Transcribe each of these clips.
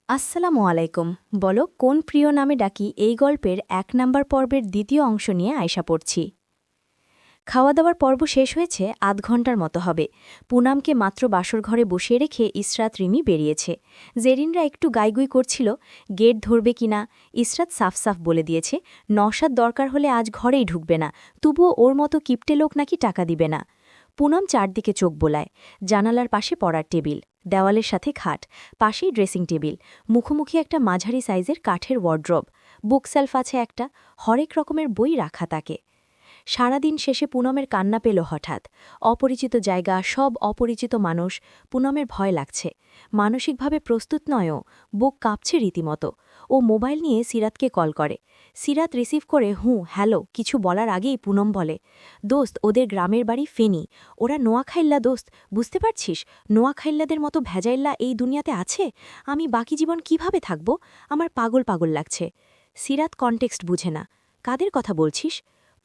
আসসালামু আলাইকুম। বলো কোন প্রিয় নামে ডাকি এই গল্পের ১ নাম্বার পর্বের দ্বিতীয় অংশ নিয়ে আয়শা পড়ছি। খাওয়া দাওয়ার পর্ব শেষ হয়েছে ৮ ঘণ্টার মতো হবে। পুনামকে মাত্র বাসর ঘরে বসিয়ে রেখে ইসরাত রিমি বেরিয়েছে। জেরিনরা একটু গাইগুই করছিল গেট ধরবে কিনা। ইসরাত সাফ সাফ বলে দিয়েছে নওশাদ দরকার হলে আজ ঘরেই ঢুকবে না, তবুও ওর মতো কিপটে লোক নাকি টাকা দিবে না। পুনম চারদিকে চোখ বোলায়। জানালার পাশে পড়ার টেবিল, দেওয়ালের সাথে খাট, পাশেই ড্রেসিং টেবিল, মুখোমুখি একটা মাঝারি সাইজের কাঠের ওয়ার্ড্রব, বুকসেলফ আছে একটা, হরেক রকমের বই রাখা তাকে। সারাদিন শেষে পুনমের কান্না পেল হঠাৎ। অপরিচিত জায়গা, সব অপরিচিত মানুষ। পুনমের ভয় লাগছে। মানসিকভাবে প্রস্তুত নয়ও, বুক কাঁপছে রীতিমতো। ও মোবাইল নিয়ে সিরাতকে কল করে। সিরাত রিসিভ করে হ্যালো কিছু বলার আগেই পুনম বলে, দোস্ত ওদের গ্রামের বাড়ি ফেনী, ওরা নোয়াখাইল্লা দোস্ত, বুঝতে পারছিস? নোয়াখাইল্লাদের মতো ভেজাইল্লা এই দুনিয়াতে আছে। আমি বাকি জীবন কিভাবে থাকব? আমার পাগল পাগল লাগছে। সিরাত কনটেক্সট বুঝে না। কাদের কথা বলছিস?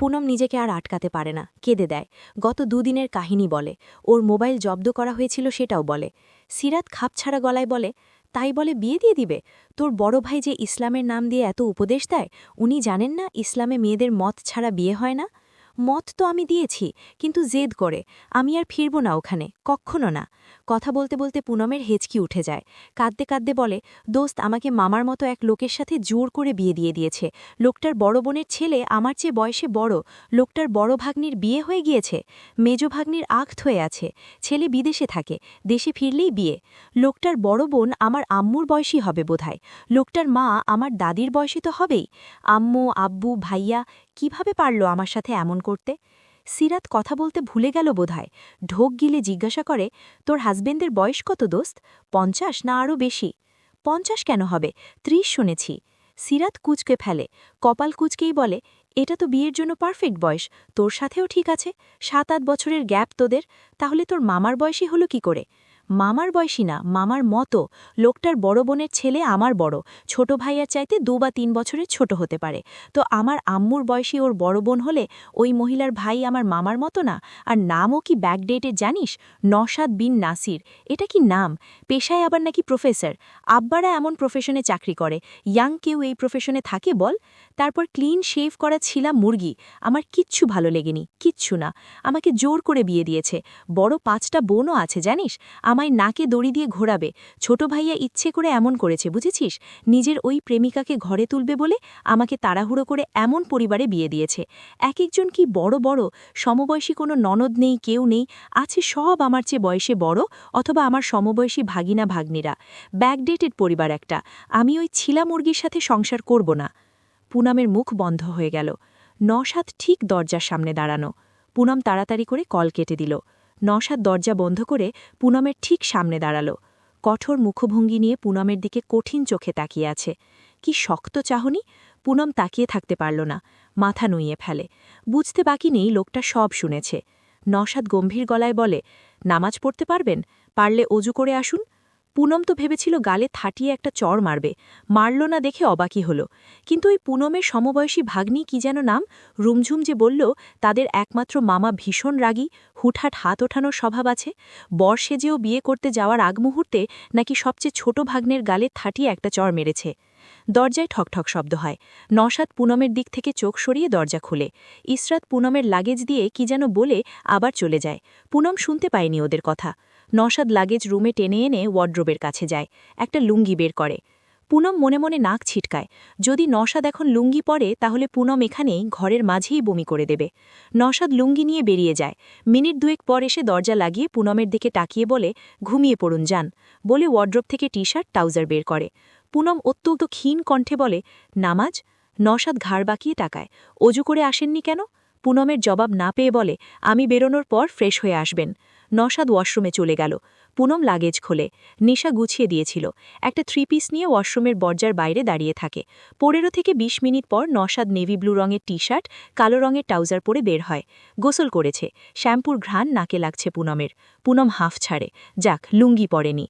পুনম নিজেকে আর আটকাতে পারে না, কেঁদে দেয়। গত দুদিনের কাহিনী বলে, ওর মোবাইল জব্দ করা হয়েছিল সেটাও বলে। সিরাত খাপছাড়া গলায় বলে, তাই বলে বিয়ে দিয়ে দিবে? তোর বড় ভাই যে ইসলামের নাম দিয়ে এত উপদেশ দেয়, উনি জানেন না ইসলামে মেয়েদের মত ছাড়া বিয়ে হয় না? মত তো আমি দিয়েছি, কিন্তু জেদ করে। আমি আর ফিরব না ওখানে, কক্ষনো না। কথা বলতে বলতে পুনমের হেঁচকি উঠে যায়। কাঁদতে কাঁদতে বলে, দোস্ত আমাকে মামার মতো এক লোকের সাথে জোর করে বিয়ে দিয়ে দিয়েছে। লোকটার বড় বোনের ছেলে আমার চেয়ে বয়সে বড়। লোকটার বড় ভাগ্নির বিয়ে হয়ে গিয়েছে। মেজ ভাগ্নির আঁখত হয়ে আছে। ছেলে বিদেশে থাকে, দেশে ফিরলেই বিয়ে। লোকটার বড় বোন আমার আম্মুর বয়সী হবে বোধহয়। লোকটার মা আমার দাদির বয়সী তো হবেই। আম্মু, আব্বু, ভাইয়া কিভাবে পারল আমার সাথে এমন করতে? সিরাত কথা বলতে ভুলে গেল বোধহয়। ঢোক গিলে জিজ্ঞাসা করে, তোর হাজবেন্ডের বয়স কত দোস্ত? ৫০ না আরও বেশি? ৫০ কেন হবে, ৩০ শুনেছি। সিরাত কুচকে ফেলে, কপাল কুচকেই বলে, এটা তো বিয়ের জন্য পারফেক্ট বয়স। তোর সাথেও ঠিক আছে, ৭-৮ বছরের গ্যাপ তোদের। তাহলে তোর মামার বয়সী হলো কি করে? মামার বয়সী না, মামার মতো। লোকটার বড় বোনের ছেলে আমার বড়, ছোট ভাইয়ার চাইতে ২ বা ৩ বছরের ছোট হতে পারে। তো আমার আম্মুর বয়সী ওর বড় বোন হলে ওই মহিলার ভাই আমার মামার মতো না? আর নামও কি ব্যাকডেটেড জানিস? নওশাদ বিন নাসির। এটা কি নাম? পেশায় আবার নাকি প্রফেসর। আব্বারা এমন প্রফেশনে চাকরি করে, ইয়াং কেউ এই প্রফেশনে থাকে বল? তারপর ক্লিন শেভ করা ছিলা মুরগি। আমার কিচ্ছু ভালো লেগেনি, কিচ্ছু না। আমাকে জোর করে বিয়ে দিয়েছে। বড় ৫টা বোনও আছে জানিস, আমায় নাকে দড়ি দিয়ে ঘোরাবে। ছোট ভাইয়া ইচ্ছে করে এমন করেছে বুঝেছিস? নিজের ওই প্রেমিকাকে ঘরে তুলবে বলে আমাকে তাড়াহুড়ো করে এমন পরিবারে বিয়ে দিয়েছে। এক একজন কি বড় বড়, সমবয়সী কোনো ননদ নেই, কেউ নেই। আছে সব আমার চেয়ে বয়সে বড়, অথবা আমার সমবয়সী ভাগিনা ভাগ্নিরা। ব্যাকডেটেড পরিবার একটা। আমি ওই ছিলা মুরগির সাথে সংসার করব না। পুনমের মুখ বন্ধ হয়ে গেল। নওশাদ ঠিক দরজার সামনে দাঁড়ানো। পুনম তাড়াতাড়ি করে কল কেটে দিল। নওশাদ দরজা বন্ধ করে পুনমের ঠিক সামনে দাঁড়াল। কঠোর মুখভঙ্গি নিয়ে পুনমের দিকে কঠিন চোখে তাকিয়ে আছে। কি শক্ত চাহনি! পুনম তাকিয়ে থাকতে পারল না, মাথা নুইয়ে ফেলে। বুঝতে বাকি নেই লোকটা সব শুনেছে। নওশাদ গম্ভীর গলায় বলে, নামাজ পড়তে পারবেন? পারলে অজু করে আসুন। পুনম তো ভেবেছিল গালে থাটিয়ে একটা চড় মারবে, মারল না দেখে অবাকই হল। কিন্তু ওই পুনমের সমবয়সী ভাগ্নি কি যেন নাম, রুমঝুম যে বলল তাদের একমাত্র মামা ভীষণ রাগী, হুটহাট হাত ওঠানোর স্বভাব আছে। বর সেজেও বিয়ে করতে যাওয়ার আগ মুহূর্তে নাকি সবচেয়ে ছোট ভাগ্নের গালে থাটিয়ে একটা চড় মেরেছে। দরজায় ঠকঠক শব্দ হয়। নওশাদ পুনমের দিক থেকে চোখ সরিয়ে দরজা খুলে। ইসরাত পুনমের লাগেজ দিয়ে কি যেন বলে আবার চলে যায়। পুনম শুনতে পায়নি ওদের কথা। নওশাদ লাগেজ রুমে টেনে এনে ওয়ার্ড্রোবের কাছে যায়, একটা লুঙ্গি বের করে। পুনম মনে মনে নাক ছিটকায়। যদি নওশাদ এখন লুঙ্গি পরে তাহলে পুনম এখানেই ঘরের মাঝেই বমি করে দেবে। নওশাদ লুঙ্গি নিয়ে বেরিয়ে যায়। মিনিট দুয়েক পর এসে দরজা লাগিয়ে পুনমের দিকে তাকিয়ে বলে, ঘুমিয়ে পড়ুন যান, বলে ওয়ার্ড্রোব থেকে টি শার্ট ট্রাউজার বের করে। পুনম অত্যন্ত ক্ষীণ কণ্ঠে বলে, নামাজ? নওশাদ ঘাড় বাঁকিয়ে তাকায়, অজু করে আসেননি কেন? পুনমের জবাব না পেয়ে বলে, আমি বেরোনোর পর ফ্রেশ হয়ে আসবেন। নওশাদ ওয়াশরুমে চলে গেল। পুনম লাগেজ খোলে। নিশা গুছিয়ে দিয়েছিল। একটা 3 পিস নিয়ে ওয়াশরুমের দরজার বাইরে দাঁড়িয়ে থাকে। 15 থেকে 20 মিনিট পর নওশাদ নেভি ব্লু রঙের টি শার্ট, কালো রঙের ট্রাউজার পরে বের হয়। গোসল করেছে, শ্যাম্পুর ঘ্রাণ নাকে লাগছে পুনমের। পুনম হাফ ছাড়ে, যাক লুঙ্গি পরেনি।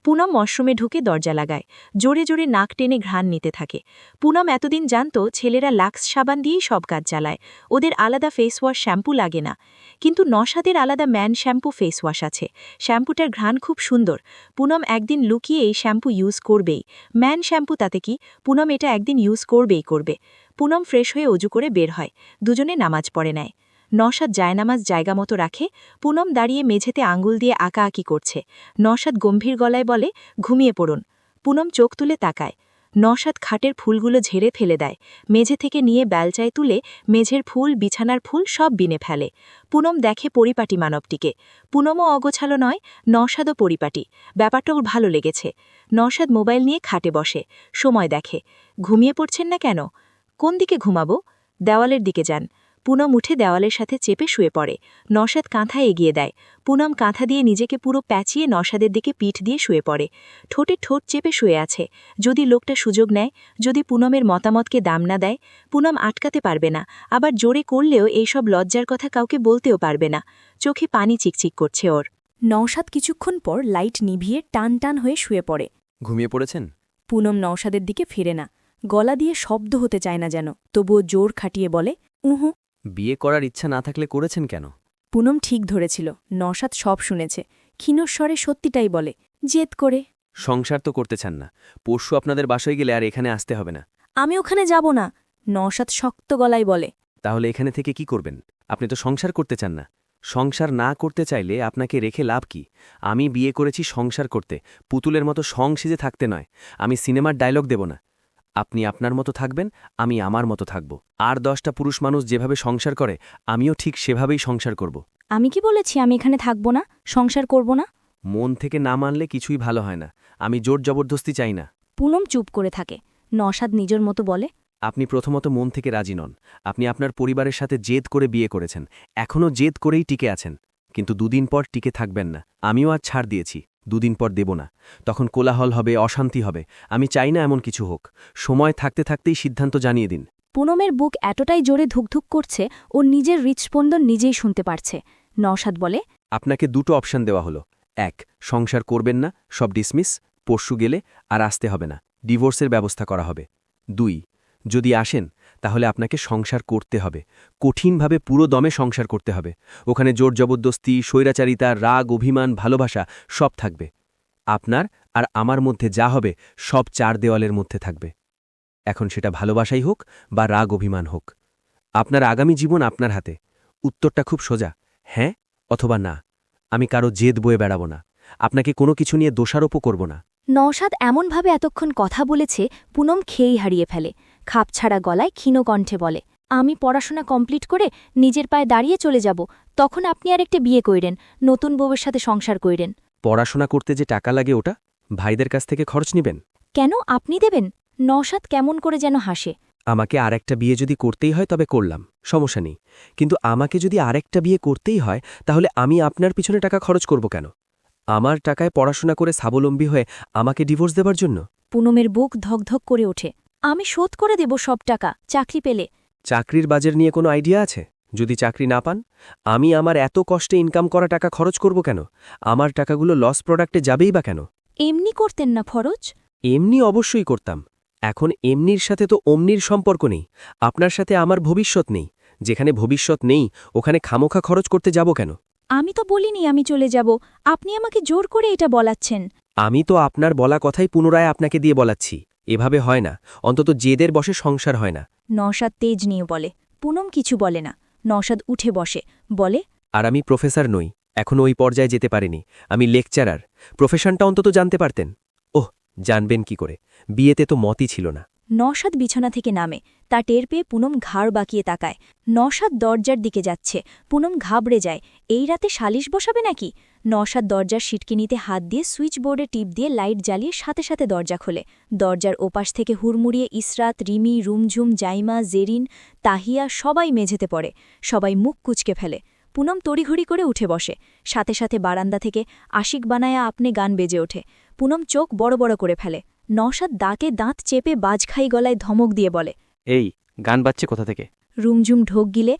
পুনম ওয়াশরুমে ঢুকে দরজা লাগায়, জোরে জোরে নাক টেনে ঘ্রাণ নিতে থাকে। পুনম এতদিন জানত ছেলেরা লাক্স সাবান দিয়েই সব কাজ চালায়, ওদের আলাদা ফেস ওয়াশ শ্যাম্পু লাগে না। কিন্তু নশাদের আলাদা ম্যান শ্যাম্পু ফেস ওয়াশ আছে। শ্যাম্পুটার ঘ্রাণ খুব সুন্দর। পুনম একদিন লুকিয়ে এই শ্যাম্পু ইউজ করবেই। ম্যান শ্যাম্পু তাতে কি, পুনম এটা একদিন ইউজ করবেই করবে। পুনম ফ্রেশ হয়ে অজু করে বের হয়, দুজনে নামাজ পড়ে নেয়। নশাদ জায়নামাজ জায়গা মতো রাখে। পুনম দাঁড়িয়ে মেঝেতে আঙুল দিয়ে আঁকাআঁকি করছে। নশাদ গম্ভীর গলায় বলে, ঘুমিয়ে পড়ুন। পুনম চোখ তুলে তাকায়। নশাদ খাটের ফুলগুলো ঝেড়ে ফেলে দেয়, মেঝে থেকে নিয়ে বেলচায় তুলে মেঝের ফুল, বিছানার ফুল সব বিনে ফেলে। পুনম দেখে পরিপাটি মানবটিকে। পুনমও অগোছালো নয়, নশাদও পরিপাটি। ব্যাপারটা ওর ভালো লেগেছে। নশাদ মোবাইল নিয়ে খাটে বসে, সময় দেখে। ঘুমিয়ে পড়ছেন না কেন? কোন দিকে ঘুমাবো? দেওয়ালের দিকে যান। পুনম উঠে দেওয়ালের সাথে চেপে শুয়ে পড়ে। নশাদ কাঁথা এগিয়ে দেয়। পুনম কাঁথা দিয়ে নিজেকে পুরো প্যাঁচিয়ে নশাদের দিকে পিঠ দিয়ে শুয়ে পড়ে। ঠোঁটে ঠোঁট চেপে শুয়ে আছে। যদি লোকটা সুযোগ নেয়, যদি পুনমের মতামতকে দাম না দেয়, পুনম আটকাতে পারবে না। আবার জোরে করলেও এইসব লজ্জার কথা কাউকে বলতেও পারবে না। চোখে পানি চিকচিক করছে ওর। নওশাদ কিছুক্ষণ পর লাইট নিভিয়ে টান টান হয়ে শুয়ে পড়ে। ঘুমিয়ে পড়েছেন? পুনম নওশাদের দিকে ফিরে না, গলা দিয়ে শব্দ হতে চায় না যেন, তবুও জোর খাটিয়ে বলে, উহু। বিয়ে করার ইচ্ছা না থাকলে করেছেন কেন? পুনম ঠিক ধরেছিল, নওশাদ সব শুনেছে। ক্ষীণস্বরে সত্যিটাই বলে, জেদ করে। সংসার তো করতে চান না, পরশু আপনাদের বাসায় গেলে আর এখানে আসতে হবে না। আমি ওখানে যাব না, নওশাদ শক্ত গলায় বলে। তাহলে এখানে থেকে কি করবেন? আপনি তো সংসার করতে চান না। সংসার না করতে চাইলে আপনাকে রেখে লাভ কি? আমি বিয়ে করেছি সংসার করতে, পুতুলের মতো সং সেজে থাকতে নয়। আমি সিনেমার ডায়লগ দেব না। আপনি আপনার মতো থাকবেন, আমি আমার মতো থাকব। আর 10টা পুরুষ মানুষ যেভাবে সংসার করে, আমিও ঠিক সেভাবেই সংসার করব। আমি কি বলেছি আমি এখানে থাকব না, সংসার করব না? মন থেকে না মানলে কিছুই ভালো হয় না। আমি জোর জবরদস্তি চাই না। পুনম চুপ করে থাকে। নওশাদ নিজের মতো বলে, আপনি প্রথমত মন থেকে রাজি নন। আপনি আপনার পরিবারের সাথে জেদ করে বিয়ে করেছেন, এখনও জেদ করেই টিকে আছেন। কিন্তু দুদিন পর টিকে থাকবেন না। আমিও আজ ছাড় দিয়েছি, দুদিন পর দেব না। তখন কোলাহল হবে, অশান্তি হবে। আমি চাই না এমন কিছু হোক। সময় থাকতে থাকতেই সিদ্ধান্ত জানিয়ে দিন। পুনমের বুক এতটাই জোরে ধুকধুক করছে, ও নিজের হৃৎস্পন্দন নিজেই শুনতে পারছে। নওশাদ বলে, আপনাকে দুটো অপশন দেওয়া হলো। 1, সংসার করবেন না, সব ডিসমিস, পরশু গেলে আর আসতে হবে না, ডিভোর্সের ব্যবস্থা করা হবে। 2, যদি আসেন তাহলে আপনাকে সংসার করতে হবে, কঠিনভাবে পুরো দমে সংসার করতে হবে। ওখানে জোর জবরদস্তি, স্বৈরাচারিতা, রাগ, অভিমান, ভালোবাসা সব থাকবে। আপনার আর আমার মধ্যে যা হবে সব 4 দেওয়ালের মধ্যে থাকবে। এখন সেটা ভালোবাসাই হোক বা রাগ অভিমান হোক। আপনার আগামী জীবন আপনার হাতে। উত্তরটা খুব সোজা, হ্যাঁ অথবা না। আমি কারো জেদ বয়ে বেড়াব না, আপনাকে কোনো কিছু নিয়ে দোষারোপও করব না। নওশাদ এমনভাবে এতক্ষণ কথা বলেছে, পুনম খেয়েই হারিয়ে ফেলে। খাপছাড়া গলায় ক্ষীণ কণ্ঠে বলে, আমি পড়াশোনা কমপ্লিট করে নিজের পায়ে দাঁড়িয়ে চলে যাব, তখন আপনি আর একটা বিয়ে কইরেন, নতুন বউয়ের সাথে সংসার কইরেন। পড়াশোনা করতে যে টাকা লাগে ওটা ভাইদের কাছ থেকে খরচ নিবেন? কেন আপনি দেবেন? নওশাদ কেমন করে যেন হাসে। আমাকে আরেকটা বিয়ে যদি করতেই হয় তবে করলাম, সমস্যা নেই। কিন্তু আমাকে যদি আরেকটা বিয়ে করতেই হয় তাহলে আমি আপনার পিছনে টাকা খরচ করব কেন? আমার টাকায় পড়াশোনা করে স্বাবলম্বী হয়ে আমাকে ডিভোর্স দেবার জন্য? পুনমের বুক ধকধক করে ওঠে। আমি শোধ করে দেব সব টাকা, চাকরি পেলে। চাকরির বাজার নিয়ে কোনো আইডিয়া আছে? যদি চাকরি না পান, আমি আমার এত কষ্টে ইনকাম করা টাকা খরচ করব কেন? আমার টাকাগুলো লস প্রোডাক্টে যাবেই বা কেন? এমনি করতেন না খরচ? এমনি অবশ্যই করতাম। এখন এমনির সাথে তো অমনির সম্পর্ক নেই। আপনার সাথে আমার ভবিষ্যৎ নেই। যেখানে ভবিষ্যৎ নেই ওখানে খামোখা খরচ করতে যাব কেন? আমি তো বলিনি আমি চলে যাব, আপনি আমাকে জোর করে এটা বলাচ্ছেন। আমি তো আপনার বলা কথাই পুনরায় আপনাকে দিয়ে বলাচ্ছি। এভাবে হয় না, অন্তত জেদের বসে সংসার হয় না। নওশাদ তেজ নিয়ে বলে। পুনম কিছু বলে না। নওশাদ উঠে বসে, বলে, আর আমি প্রফেসর নই, এখনও ওই পর্যায়ে যেতে পারিনি। আমি লেকচারার। প্রফেশনটা অন্তত জানতে পারতেন। ওহ, জানবেন কি করে? বিয়েতে তো মতই ছিল না। নওশাদ বিছানা থেকে নামে। তা টের পেয়ে পুনম ঘাড় বাঁকিয়ে তাকায়। নওশাদ দরজার দিকে যাচ্ছে। পুনম ঘাবড়ে যায়, এই রাতে সালিশ বসাবে নাকি? নওশাদ দরজার সিটকিনিতে হাত দিয়ে সুইচ বোর্ডে টিপ দিয়ে লাইট জ্বালিয়ে সাথে সাথে দরজা খোলে। দরজার ওপাশ থেকে হুড়মুড়িয়ে ইসরাত, রিমি, রুমঝুম, জাইমা, জেরিন, তাহিয়া সবাই মেঝেতে পড়ে। সবাই মুখ কুচকে ফেলে। পুনম তড়িঘড়ি করে উঠে বসে। সাথে সাথে বারান্দা থেকে আশিক বানায়া আপনি গান বেজে ওঠে। পুনম চোখ বড় বড় করে ফেলে। নওশাদ দাঁতে দাঁত চেপে বাজখাই গলায় ধমক দিয়ে বলে, এই গান বাজছে কোথা থেকে? রুমঝুম ঢোক গিলে,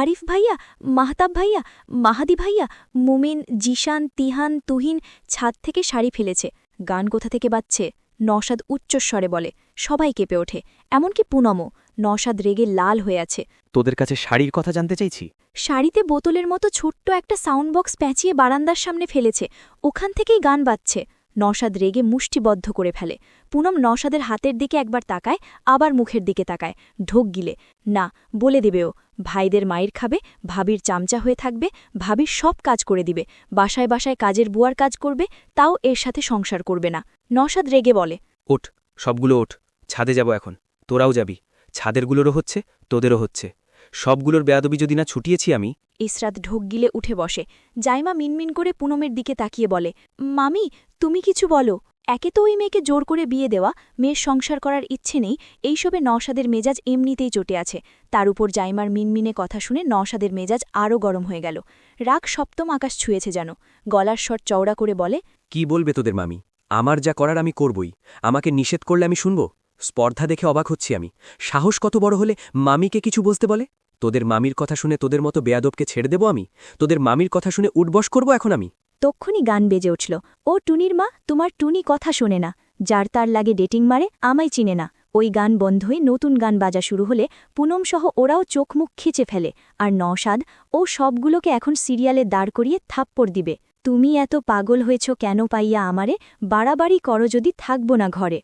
আরিফ ভাইয়া, মাহতাব ভাইয়া, মাহাদি ভাইয়া, মুমিন, জিশান, তিহান, তুহিন ছাদ থেকে শাড়ি ফেলেছে। গান কোথা থেকে বাজছে? নওশাদ উচ্চস্বরে বলে। সবাই কেঁপে ওঠে, এমনকি পুনমও। নওশাদ রেগে লাল হয়ে আছে। তোদের কাছে শাড়ির কথা জানতে চাইছি। শাড়িতে বোতলের মতো ছোট্ট একটা সাউন্ড বক্স প্যাঁচিয়ে বারান্দার সামনে ফেলেছে, ওখান থেকেই গান বাজছে। নওশাদ রেগে মুষ্টিবদ্ধ করে ফেলে। পুনম নওশাদের হাতের দিকে একবার তাকায়, আবার মুখের দিকে তাকায়, ঢোক গিলে। না, বলে দেবেও। ভাইদের মায়ের খাবে, ভাবির চামচা হয়ে থাকবে, ভাবির সব কাজ করে দিবে, বাসায় বাসায় কাজের বুয়ার কাজ করবে, তাও এর সাথে সংসার করবে না। নওশাদ রেগে বলে, ওঠ, সবগুলো ওঠ, ছাদে যাব এখন। তোরাও যাবি। ছাদেরগুলোরও হচ্ছে, তোদেরও হচ্ছে। সবগুলোর বেয়াদবি যদি না ছুটিয়েছি আমি। ইসরাত ঢোক গিলে উঠে বসে। জাইমা মিনমিন করে পুনমের দিকে তাকিয়ে বলে, মামি, তুমি কিছু বলো। একে তো ওই মেয়েকে জোর করে বিয়ে দেওয়া, মেয়ের সংসার করার ইচ্ছে নেই, এইসবে নওশাদের মেজাজ এমনিতেই চটে আছে। তার উপর জাইমার মিনমিনে কথা শুনে নওশাদের মেজাজ আরও গরম হয়ে গেল। রাগ সপ্তম আকাশ ছুঁয়েছে যেন। গলার স্বর চওড়া করে বলে, কি বলবে তোদের মামি? আমার যা করার আমি করবই। আমাকে নিষেধ করলে আমি শুনব? স্পর্ধা দেখে অবাক হচ্ছি আমি। সাহস কত বড় হলে মামিকে কিছু বলতে বলে? তোদের মামির কথা শুনে তোদের মতো বেয়াদবকে ছেড়ে দেব আমি? তোদের মামির কথা শুনে উঠবস করব এখন আমি? তক্ষুনি গান বেজে উঠল। ও টুনির মা, তোমার টুনি কথা শোনে না, যার তার লাগে ডেটিং মারে, আমায় চিনে না। ওই গান বন্ধ হয়ে নতুন গান বাজা শুরু হলে পুনমসহ ওরাও চোখ মুখ খিচে ফেলে। আর নওশাদ ও সবগুলোকে এখন সিরিয়ালে দাঁড় করিয়ে থাপ্পড় দিবে। তুমি এত পাগল হয়েছ কেন পাইয়া আমারে? বাড়াবাড়ি করো যদি থাকব না ঘরে।